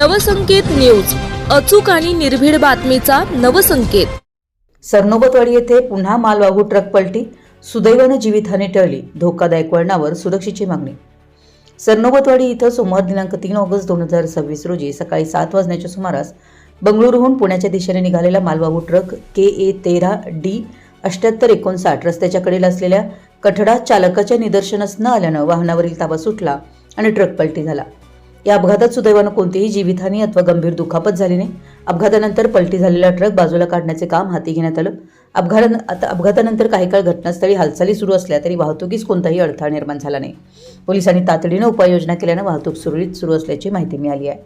Navsanket news, अचूक आणि निर्भीड बातमीचा नवसंकेत। सरनोबतवाडी येथे पुन्हा मालवाहू ट्रक पलटी, सुदैवाने जीवितहानी टळली, धोकादायक वळणावर सुरक्षेची मागणी। सरनोबतवाडी इथं सोमवार दिनांक 3 ऑगस्ट 2026 रोजी सकाळी 7 वाजण्याच्या सुमारास बंगळुरूहून पुण्याच्या दिशेने निघालेला मालवाहू ट्रक KA 13D 7859 रस्त्याच्या कडेला असलेल्या कठडा चालकाच्या निदर्शनास न आल्यानं वाहनावरील ताबा सुटला आणि ट्रक पलटी झाला। या अपघातात सुदैवाने कोणतीही जीवितहानी अथवा गंभीर दुखापत झाली नाही। अपघातानंतर पलटी झालेला ट्रक बाजूला काढण्याचे काम हाती घेण्यात आलं। अपघातानंतर काही काळ घटनास्थळी हालचाली सुरू असल्या तरी वाहतुकीस कोणताही अडथळा निर्माण झाला नाही। पोलिसांनी तातडीने उपाययोजना केल्याने वाहतूक सुरळीत सुरू असल्याची माहिती मिळाली आहे।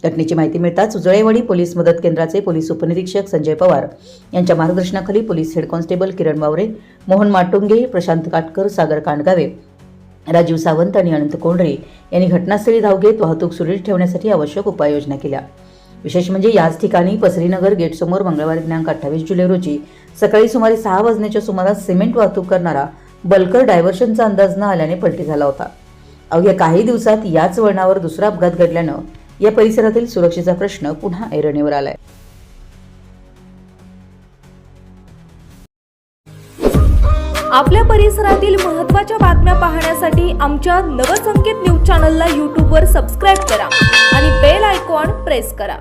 घटनेची माहिती मिळताच उजळेवाडी पोलीस मदत केंद्राचे पोलीस उपनिरीक्षक संजय पवार यांच्या मार्गदर्शनाखाली पोलीस हेड कॉन्स्टेबल किरण वावरे, मोहन माटुंगे, प्रशांत काटकर, सागर कांडगावे, राजीव सावंत आणि अनंत कोंढरे यांनी घटनास्थळी धाव घेत वाहतूक सुरळीत ठेवण्यासाठी आवश्यक उपाययोजना केल्या। विशेष म्हणजे याच ठिकाणी पसरीनगर गेट समोर मंगळवार दिनांक 28 जुलै रोजी सकाळी सुमारे 6 वाजण्याच्या सुमारास सिमेंट वाहतूक करणारा बल्कर डायव्हर्शनचा अंदाज न आल्याने पलटी झाला होता। अवघ्या काही दिवसात याच वळणावर दुसरा अपघात घडल्यानं या परिसरातील सुरक्षेचा प्रश्न पुन्हा ऐरणीवर आलाय। आपल्या परिसरातील महत्त्वाच्या बातम्या पाहण्यासाठी आमच्या नवसंकेत न्यूज चॅनलला YouTube वर सबस्क्राइब करा आणि बेल आयकॉन प्रेस करा।